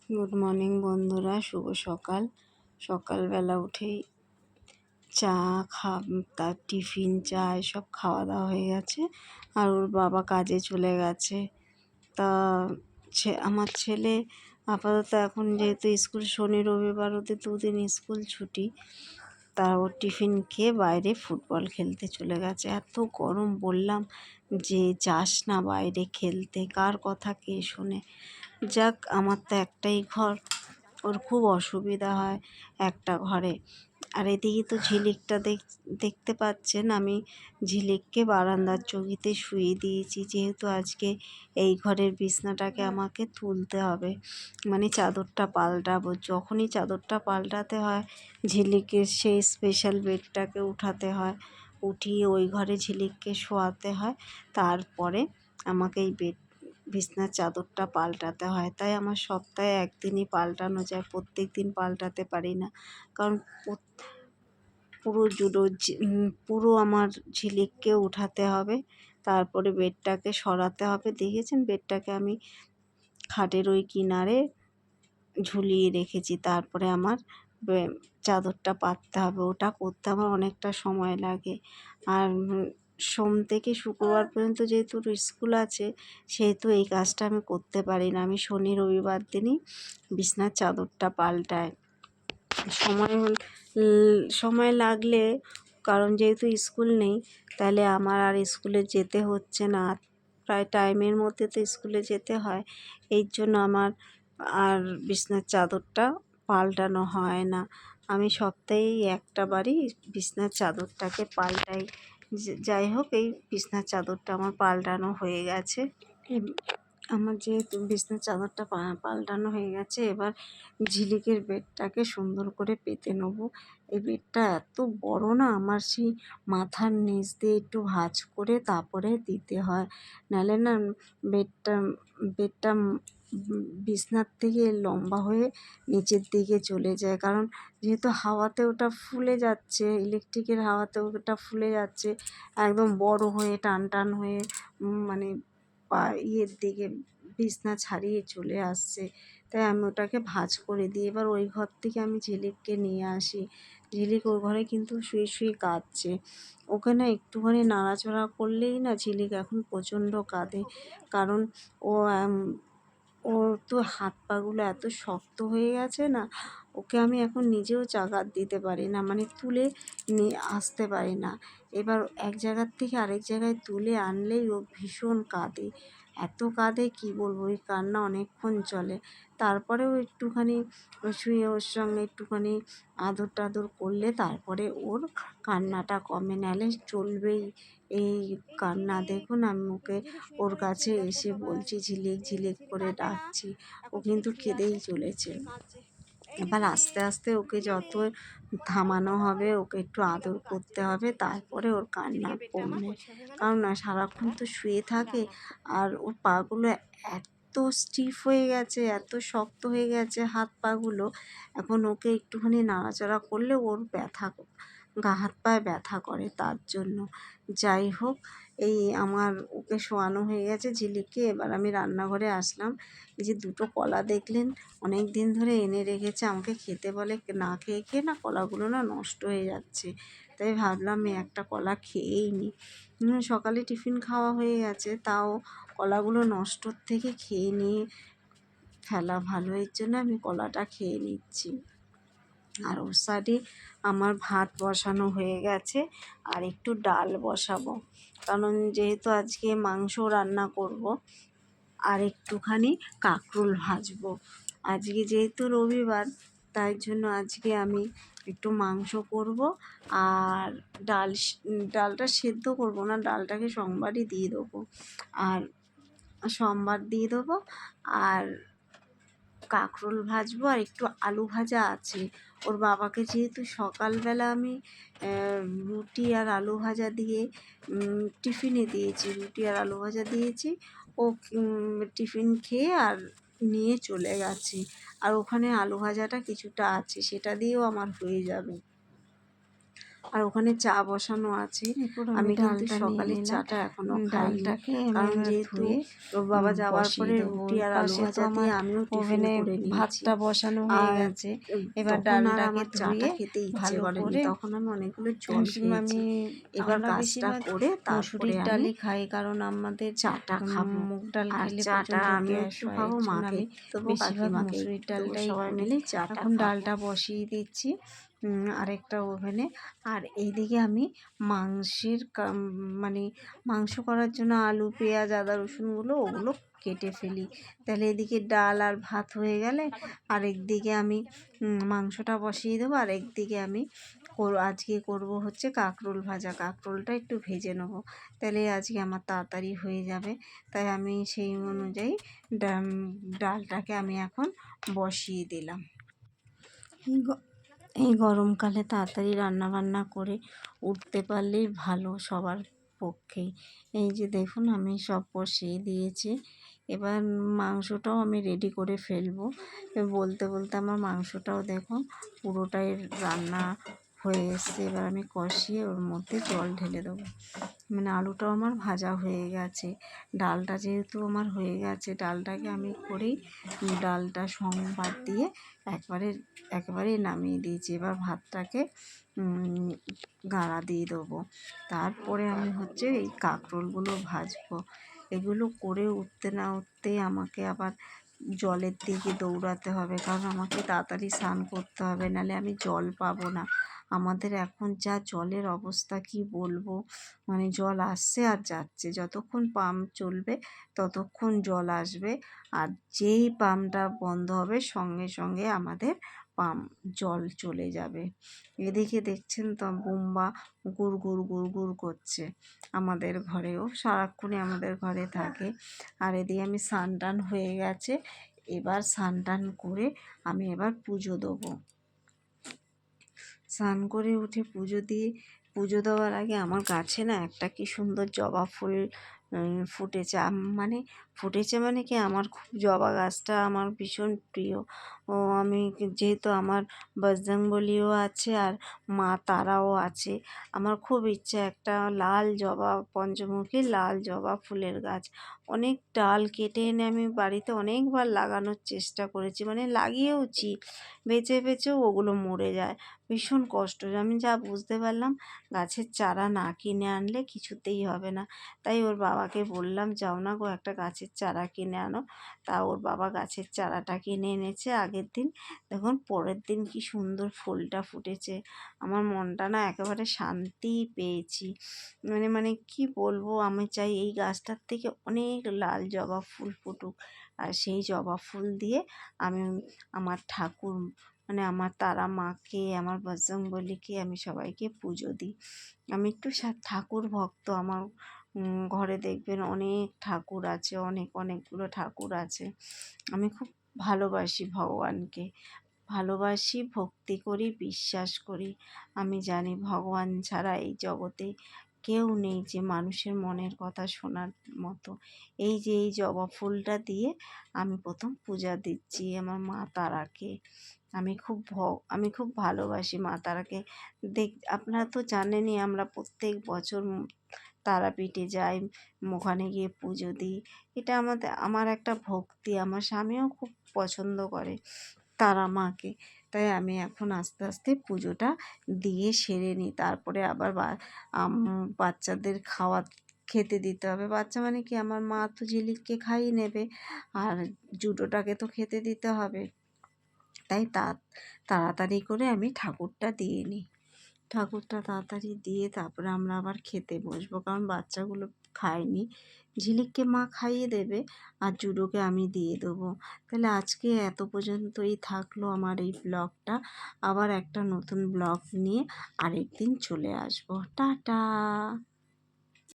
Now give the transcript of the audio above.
Good morning বন্ধুরা, শুভ সকাল। সকালবেলা উঠেই চা তার টিফিন, চা এসব খাওয়া দাওয়া হয়ে গেছে। আর ওর বাবা কাজে চলে গেছে। তা আমার ছেলে আপাতত এখন যেহেতু স্কুল শনি রবিবার ওদের দুদিন স্কুল ছুটি, তা ওর টিফিন খেয়ে বাইরে ফুটবল খেলতে চলে গেছে। এত গরম, বললাম যে যাস না বাইরে খেলতে, কার কথা কে শোনে। যাক, আমার তো একটাই ঘর, ওর খুব অসুবিধা হয় একটা ঘরে। আর এদিকে তো ঝিলিকটা দেখতে পাচ্ছেন, আমি ঝিলিককে বারান্দার চৌকিতে শুয়ে দিয়েছি, যেহেতু আজকে এই ঘরের বিছনাটাকে আমাকে তুলতে হবে, মানে চাদরটা পাল্টাবো। যখনই চাদরটা পাল্টাতে হয় ঝিলিকের সেই স্পেশাল বেডটাকে উঠাতে হয়, উঠিয়ে ওই ঘরে ঝিলিককে শোয়াতে হয়, তারপরে আমাকে এই বিছনার চাদরটা পাল্টাতে হয়। তাই আমার সপ্তাহে একদিনই পাল্টানো যায়, প্রত্যেক দিন পাল্টাতে পারি না, কারণ পুরো আমার ঝিলিককে উঠাতে হবে, তারপরে বেডটাকে সরাতে হবে। দেখেছেন, বেডটাকে আমি খাটের ওই কিনারে ঝুলিয়ে রেখেছি, তারপরে আমার চাদরটা পাততে হবে। ওটা করতে আমার অনেকটা সময় লাগে। আর সোম থেকে শুক্রবার পর্যন্ত যেহেতু স্কুল আছে, সেহেতু এই কাজটা আমি করতে পারি না। আমি শনি রবিবার দিনই বিছনার চাদরটা পাল্টাই। সময় লাগলে, কারণ যেহেতু স্কুল নেই, তাহলে আমার আর স্কুলে যেতে হচ্ছে না। প্রায় টাইমের মধ্যে তো স্কুলে যেতে হয়, এই জন্য আমার আর বিছনার চাদরটা পাল্টানো হয় না। আমি সপ্তাহে একটা বারই বিছনার চাদরটাকে পাল্টাই। যাই হোক, এই বিছনার চাদরটা আমার পাল্টানো হয়ে গেছে। আমার যেহেতু বিছনার চাদরটা পাল্টানো হয়ে গেছে, এবার ঝিলিকের বেডটাকে সুন্দর করে পেতে নেবো। এই বেডটা এত বড় না, আমার সেই মাথার নিচ দিয়ে একটু ভাঁজ করে তারপরে দিতে হয়, নাহলে না বেডটা বিছনার থেকে লম্বা হয়ে নিচের দিকে চলে যায়। কারণ যেহেতু হাওয়াতে ওটা ফুলে যাচ্ছে, ইলেকট্রিকের হাওয়াতে ওটা ফুলে যাচ্ছে, একদম বড় হয়ে টান টান হয়ে মানে ইয়ের দিকে বিছনা ছাড়িয়ে চলে আসছে। তাই আমি ওটাকে ভাঁজ করে দিই। এবার ওই ঘর থেকে আমি ঝিলিককে নিয়ে আসি। ঝিলিক ওই ঘরে কিন্তু শুয়ে শুয়ে কাঁদছে। ওকে না একটুখানি নাড়াচাড়া করলেই না ঝিলিক এখন প্রচণ্ড কাঁদে। কারণ ও ওর তো হাত পাগুলো এত শক্ত হয়ে গেছে না, ওকে আমি এখন নিজেও চাগাত দিতে পারি না, মানে তুলে নিয়ে আসতে পারি না। এবার এক জায়গার থেকে আরেক জায়গায় তুলে আনলেই ও ভীষণ কাঁদে। এত কাঁদে কি বলবো, ওই কান্না অনেকক্ষণ চলে। তারপরেও একটুখানি শুয়ে ওর সঙ্গে একটুখানি আদর টাদর করলে তারপরে ওর কান্নাটা কমে, নাহলে চলবেই এই কান্না। দেখুন, আমি ওকে ওর কাছে এসে বলছি, ঝিলিক ঝিলিক করে ডাকছি, ও কিন্তু কেঁদেই চলেছে। এবার আস্তে আস্তে ওকে যত থামানো হবে, ওকে একটু আদর করতে হবে, তারপরে ওর কান্না কমবে। কারণ না, সারাক্ষণ তো শুয়ে থাকে, আর ওর পাগুলো এত স্টিফ হয়ে গেছে, এত শক্ত হয়ে গেছে হাত পাগুলো, এখন ওকে একটুখানি নাড়াচাড়া করলে ওর হাত পায়ে ব্যথা করে, তার জন্য। যাই হোক, এই আমার ওকে শোয়ানো হয়ে গেছে ঝিলিককে। এবার আমি রান্নাঘরে আসলাম। এই যে দুটো কলা দেখলেন, অনেক দিন ধরে এনে রেখেছে, আমাকে খেতে বলে, না খেয়ে খেয়ে না কলাগুলো না নষ্ট হয়ে যাচ্ছে। তাই ভাবলাম আমি একটা কলা খেয়েই নিই। সকালে টিফিন খাওয়া হয়ে গেছে, তাও কলাগুলো নষ্টর থেকে খেয়ে নিয়ে ফেলা ভালো, এর জন্য আমি কলাটা খেয়ে নিচ্ছি। আর ওর সাইডে আমার ভাত বসানো হয়ে গেছে, আর একটু ডাল বসাবো, কারণ যেহেতু আজকে মাংস রান্না করব। আর একটুখানি কাঁকরোল ভাজবো। আজকে যেহেতু রবিবার, তাই জন্য আজকে আমি একটু মাংস করব। আর ডালটা সেদ্ধ করব না, ডালটাকে সোমবারই দিয়ে দেবো, আর সোমবার দিয়ে দেবো। আর কাঁকরোল ভাজবো, আর একটু আলু ভাজা আছে। ওর বাবাকে যেহেতু সকালবেলা আমি রুটি আর আলু ভাজা দিয়ে টিফিনে দিয়েছি, রুটি আর আলু ভাজা দিয়েছি, ও টিফিন খেয়ে আর নিয়ে চলে গেছে। আর ওখানে আলু ভাজাটা কিছুটা আছে, সেটা দিয়েও আমার হয়ে যাবে। আর ওখানে চা বসানো আছে। এরপর আমি কিন্তু ডালটা নিয়ে সকালের নিলাম। চাটা এখনও খাইনি, ডালটাকে আমি কারণ এবার যেহেতু ধুয়ে ওর বাবা যাওয়ার বসিয়ে পরে দেবো। রুটি ওই আর আলু পাশে তো ভাজা দিয়ে আমার আমিও টিফিন ওভেনে করে নিয়েছি। ভাতটা বসানো হয়ে আর গেছে। এবার তখন আর ডালটাকে আমার চাটা ধুয়ে খেতে ইচ্ছে ভালো করেনি, করে তখন আমি অনেকগুলো জল খেয়েছি। আমি এবার আমরা কাজটা বেশিরভাগ করে তারপরে মুসুরির আমি ডালই খাই, কারণ আমাদের চাটা খাবো। মুগ ডাল আর খেলে চাটা প্রচণ্ড আমিও গ্যাস একটু হয়। খাবো, এর জন্য মাকে আমি একটু দেবো, বেশিরভাগ কাকিমাকে মুসুরির একটু দেবো, ডালটাই সবাই করি। মিলে চাটা এখন খাবো। ডালটা বসিয়ে দিচ্ছি আরেকটা ওভেনে। আর এইদিকে আমি মাংসের মানে মাংস করার জন্য আলু, পেঁয়াজ, আদা, রসুনগুলো ওগুলো কেটে ফেলি। তাহলে এদিকে ডাল আর ভাত হয়ে গেলে আরেকদিকে আমি মাংসটা বসিয়ে দেবো। আর একদিকে আমি আজকে করব হচ্ছে কাঁকরোল ভাজা। কাঁকরোলটা একটু ভেজে নেবো, তাহলে আজকে আমার তাড়াতাড়ি হয়ে যাবে। তাই আমি সেই অনুযায়ী ডালটাকে আমি এখন বসিয়ে দিলাম। এই গরমকালে তাড়াতাড়ি রান্নাবান্না করে উঠতে পারলেই ভালো সবার পক্ষেই। এই যে দেখুন আমি সব বসিয়ে দিয়েছি। এবার মাংসটাও আমি রেডি করে ফেলবো। বলতে বলতে আমার মাংসটাও দেখুন পুরোটাই রান্না হয়ে এসছে। এবার আমি কষিয়ে ওর মধ্যে জল ঢেলে দেবো। মানে আলুটাও আমার ভাজা হয়ে গেছে। ডালটা যেহেতু আমার হয়ে গেছে, ডালটাকে আমি করেই ডালটা সংবাদ দিয়ে একেবারেই নামিয়ে দিয়েছি। এবার ভাতটাকে গাড়া দিয়ে দেবো। তারপরে আমি হচ্ছে এই কাঁকরোলগুলো ভাজবো। এগুলো করে উঠতে না উঠতেই আমাকে আবার জলের দিকে দৌড়াতে হবে, কারণ আমাকে তাড়াতাড়ি স্নান করতে হবে, নাহলে আমি জল পাবো না। আমাদের এখন যা জলের অবস্থা কি বলবো, মানে জল আসছে আর যাচ্ছে। যতক্ষণ পাম্প চলবে ততক্ষণ জল আসবে, আর যেই পাম্পটা বন্ধ হবে সঙ্গে সঙ্গে আমাদের জল চলে যাবে। এদিকে দেখছেন তো বুম্বা গুড় গুড় গুড় গুড় করছে। আমাদের ঘরেও সারাক্ষণই আমাদের ঘরে থাকে। আর এদিকে আমি স্নান টান হয়ে গেছে। এবার স্নান টান করে আমি এবার পুজো দেবো। স্নান করে উঠে পুজো দেওয়ার আগে আমার গাছে না একটা কি সুন্দর জবা ফুল ফুটেছে। ফুটেছে মানে কি, আমার খুব জবা গাছটা আমার ভীষণ প্রিয়। আমি যেহেতু আমার বজরংবলিও আছে আর মা তারাও আছে, আমার খুব ইচ্ছা একটা লাল জবা, পঞ্চমুখী লাল জবা ফুলের গাছ। অনেক ডাল কেটে এনে আমি বাড়িতে অনেকবার লাগানোর চেষ্টা করেছি, মানে লাগিয়েওছি, বেঁচে বেঁচেও ওগুলো মরে যায়। ভীষণ কষ্ট। আমি যা বুঝতে পারলাম, গাছের চারা না কিনে আনলে কিছুতেই হবে না। তাই ওর বাবাকে বললাম, যাও না গো একটা গাছের চারা কিনে আনো। তা ওর বাবা গাছের চারাটা কিনে এনেছে আগের দিন। দেখুন পরের দিন কি সুন্দর ফুলটা ফুটেছে। আমার মনটা না একেবারে শান্তি পেয়েছি। মানে কি বলবো, আমি চাই এই গাছটার থেকে অনেক লাল জবা ফুল ফুটুক, আর সেই জবা ফুল দিয়ে আমি আমার ঠাকুর, মানে আমার তারা মাকে, আমার বজরংবলীকে, আমি সবাইকে পুজো দিই। আমি একটু ঠাকুর ভক্ত। আমার ঘরে দেখবেন অনেক ঠাকুর আছে, অনেকগুলো ঠাকুর আছে। আমি খুব ভালোবাসি ভগবানকে, ভালোবাসি, ভক্তি করি, বিশ্বাস করি। আমি জানি ভগবান ছাড়া এই জগতে কেউ নেই যে মানুষের মনের কথা শোনার মতো। এই যে এই জবা ফুলটা দিয়ে আমি প্রথম পূজা দিচ্ছি আমার মা তারাকে। আমি খুব ভালোবাসি মা তারাকে। আপনারা তো জানেনই, আমরা প্রত্যেক বছর তারাপীঠে যাই, ওখানে গিয়ে পুজো দিই। এটা আমার একটা ভক্তি। আমার স্বামীও খুব পছন্দ করে তারা মাকে। তাই আমি এখন আস্তে আস্তে পুজোটা দিয়ে সেরে নিই। তারপরে আবার বাচ্চাদের খেতে দিতে হবে। বাচ্চা মানে কি, আমার মা তো ঝিলিককে খাইয়ে নেবে, আর জুটোটাকে তো খেতে দিতে হবে। তাই তাড়াতাড়ি করে আমি ঠাকুরটা দিয়ে নিই। ঠাকুরটা তাড়াতাড়ি দিয়ে তারপরে আমরা আবার খেতে বসবো, কারণ বাচ্চাগুলো খায়নি। ঝিলিককে মা খাইয়ে দেবে আর জুডোকে আমি দিয়ে দেবো। তাহলে আজকে এত পর্যন্তই থাকলো আমার এই ব্লগটা। আবার একটা নতুন ব্লগ নিয়ে আরেকদিন চলে আসবো। টাটা।